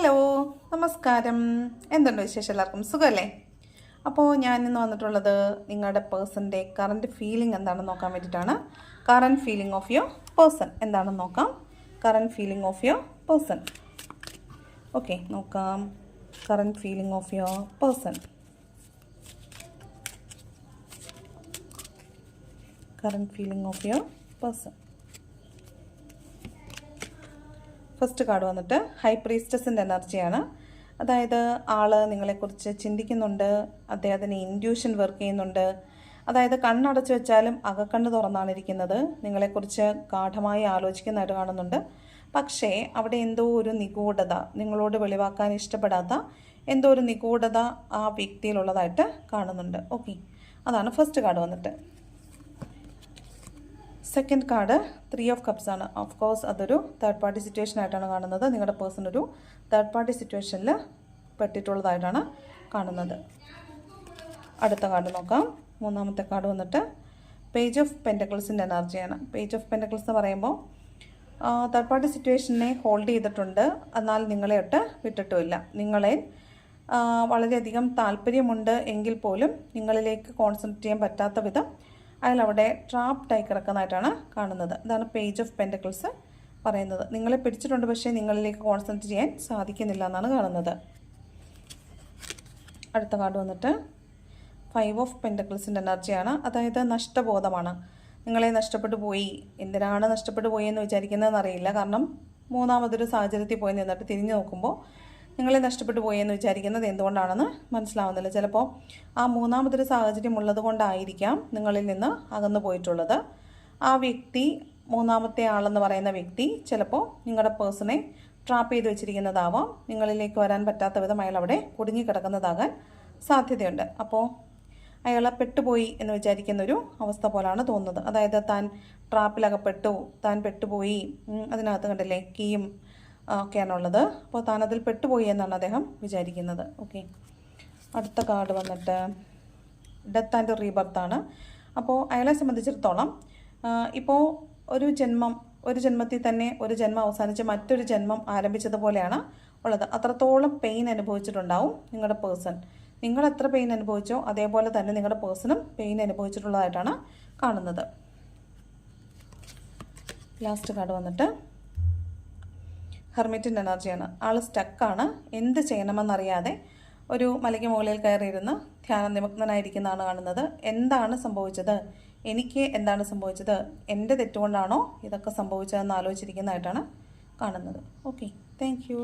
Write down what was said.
Hello നമസ്കാരം. എന്തുണ്ട് വിശേഷം? എല്ലാവർക്കും സുഖമല്ലേ? അപ്പോൾ ഞാൻ ഇന്ന് വന്നിട്ടുള്ളത് നിങ്ങളുടെ പേഴ്സൻ്റെ കറൻറ്റ് ഫീലിംഗ് എന്താണെന്ന് നോക്കാൻ വേണ്ടിയിട്ടാണ്. Current feeling of your person എന്താണെന്ന് നോക്കാം. Current feeling of your person. Okay, നോക്കാം. Current feeling of your person. Current feeling of your person. First card വന്നിട്ട് ഹൈ പ്രീസ്റ്റസിൻ്റെ എനർജിയാണ്. അതായത് ആൾ നിങ്ങളെക്കുറിച്ച് ചിന്തിക്കുന്നുണ്ട്, അദ്ദേഹത്തിന് ഇൻഡ്യൂഷൻ വർക്ക് ചെയ്യുന്നുണ്ട്. അതായത് കണ്ണടച്ച് വെച്ചാലും അകക്കണ്ണ് തുറന്നാണ് ഇരിക്കുന്നത്. നിങ്ങളെക്കുറിച്ച് ഗാഢമായി ആലോചിക്കുന്നതായിട്ട് കാണുന്നുണ്ട്. പക്ഷേ അവിടെ എന്തോ ഒരു നിഗൂഢത, നിങ്ങളോട് വെളിവാക്കാൻ ഇഷ്ടപ്പെടാത്ത എന്തോ ഒരു നിഗൂഢത ആ വ്യക്തിയിലുള്ളതായിട്ട് കാണുന്നുണ്ട്. ഓക്കെ, അതാണ് ഫസ്റ്റ് കാർഡ് വന്നിട്ട്. സെക്കൻഡ് കാർഡ് 3 ഓഫ് കപ്സ് ആണ്. ഓഫ് കോഴ്സ് അതൊരു തേർഡ് പാർട്ടി സിറ്റുവേഷൻ ആയിട്ടാണ് കാണുന്നത്. നിങ്ങളുടെ പേഴ്സൺ ഒരു തേർഡ് പാർട്ടി സിറ്റുവേഷനിൽ പെട്ടിട്ടുള്ളതായിട്ടാണ് കാണുന്നത്. അടുത്ത കാർഡ് നോക്കാം. മൂന്നാമത്തെ കാർഡ് വന്നിട്ട് പേജ് ഓഫ് പെൻറ്റക്കിൾസിൻ്റെ എനർജിയാണ്. പേജ് ഓഫ് പെൻറ്റക്കിൾസ് എന്ന് പറയുമ്പോൾ തേർഡ് പാർട്ടി സിറ്റുവേഷനെ ഹോൾഡ് ചെയ്തിട്ടുണ്ട്, എന്നാൽ നിങ്ങളെ ഒട്ട് വിട്ടിട്ടുമില്ല. നിങ്ങളെ വളരെയധികം താല്പര്യമുണ്ട് എങ്കിൽ പോലും നിങ്ങളിലേക്ക് കോൺസെൻട്രേറ്റ് ചെയ്യാൻ പറ്റാത്ത വിധം അയാൾ അവിടെ ട്രാപ്ഡായി കിടക്കുന്നതായിട്ടാണ് കാണുന്നത്. ഇതാണ് പേജ് ഓഫ് പെൻറ്റക്കിൾസ് പറയുന്നത്. നിങ്ങളെ പിടിച്ചിട്ടുണ്ട്, പക്ഷേ നിങ്ങളിലേക്ക് കോൺസെൻട്രേറ്റ് ചെയ്യാൻ സാധിക്കുന്നില്ല എന്നാണ് കാണുന്നത്. അടുത്ത കാർഡ് വന്നിട്ട് 5 ഓഫ് പെൻറ്റക്കിൾസിൻ്റെ എനർജിയാണ്. അതായത് നഷ്ടബോധമാണ്. നിങ്ങളെ നഷ്ടപ്പെട്ടു പോയി, എന്തിനാണ് നഷ്ടപ്പെട്ടു പോയി എന്ന് വിചാരിക്കുന്നതെന്ന് അറിയില്ല. കാരണം മൂന്നാമതൊരു സാഹചര്യത്തിൽ പോയി നിന്നിട്ട് തിരിഞ്ഞു നോക്കുമ്പോൾ നിങ്ങളെ നഷ്ടപ്പെട്ടു പോയി എന്ന് വിചാരിക്കുന്നത് എന്തുകൊണ്ടാണെന്ന് മനസ്സിലാവുന്നില്ല. ചിലപ്പോൾ ആ മൂന്നാമതൊരു സാഹചര്യം ഉള്ളത് കൊണ്ടായിരിക്കാം നിങ്ങളിൽ നിന്ന് അകന്നു പോയിട്ടുള്ളത്. ആ വ്യക്തി, മൂന്നാമത്തെ ആളെന്ന് പറയുന്ന വ്യക്തി ചിലപ്പോൾ നിങ്ങളുടെ പേഴ്സണെ ട്രാപ്പ് ചെയ്ത് വെച്ചിരിക്കുന്നതാവാം. നിങ്ങളിലേക്ക് വരാൻ പറ്റാത്ത വിധം അയാൾ അവിടെ കുടുങ്ങിക്കിടക്കുന്നതാകാൻ സാധ്യതയുണ്ട്. അപ്പോൾ അയാളെ പെട്ടുപോയി എന്ന് വിചാരിക്കുന്നൊരു അവസ്ഥ പോലാണ് തോന്നുന്നത്. അതായത് താൻ ട്രാപ്പിലകപ്പെട്ടു, താൻ പെട്ടുപോയി, അതിനകത്ത് കണ്ടില്ലേ കീയും ഒക്കെയാണുള്ളത്. അപ്പോൾ താനതിൽ പെട്ടുപോയി എന്നാണ് അദ്ദേഹം വിചാരിക്കുന്നത്. ഓക്കെ, അടുത്ത കാർഡ് വന്നിട്ട് ഡെത്ത് ആൻഡ് റീബർത്താണ്. അപ്പോൾ അയാളെ സംബന്ധിച്ചിടത്തോളം ഇപ്പോൾ ഒരു ജന്മത്തിൽ തന്നെ ഒരു ജന്മം അവസാനിച്ച് മറ്റൊരു ജന്മം ആരംഭിച്ചതുപോലെയാണ് ഉള്ളത്. അത്രത്തോളം പെയിൻ അനുഭവിച്ചിട്ടുണ്ടാവും നിങ്ങളുടെ പേഴ്സൺ. നിങ്ങൾ എത്ര പെയിൻ അനുഭവിച്ചോ അതേപോലെ തന്നെ നിങ്ങളുടെ പേഴ്സണും പെയിൻ അനുഭവിച്ചിട്ടുള്ളതായിട്ടാണ് കാണുന്നത്. ലാസ്റ്റ് കാർഡ് വന്നിട്ട് ഹെർമിറ്റിൻ്റെ എനർജിയാണ്. ആൾ സ്റ്റക്കാണ്. എന്ത് ചെയ്യണമെന്നറിയാതെ ഒരു മലയ്ക്ക് മുകളിൽ കയറിയിരുന്ന് ധ്യാന നിമഗ്നനായിരിക്കുന്നതാണ് കാണുന്നത്. എന്താണ് സംഭവിച്ചത്, എനിക്ക് എന്താണ് സംഭവിച്ചത്, എൻ്റെ തെറ്റുകൊണ്ടാണോ ഇതൊക്കെ സംഭവിച്ചതെന്ന് ആലോചിച്ചിരിക്കുന്നതായിട്ടാണ് കാണുന്നത്. Okay, thank you.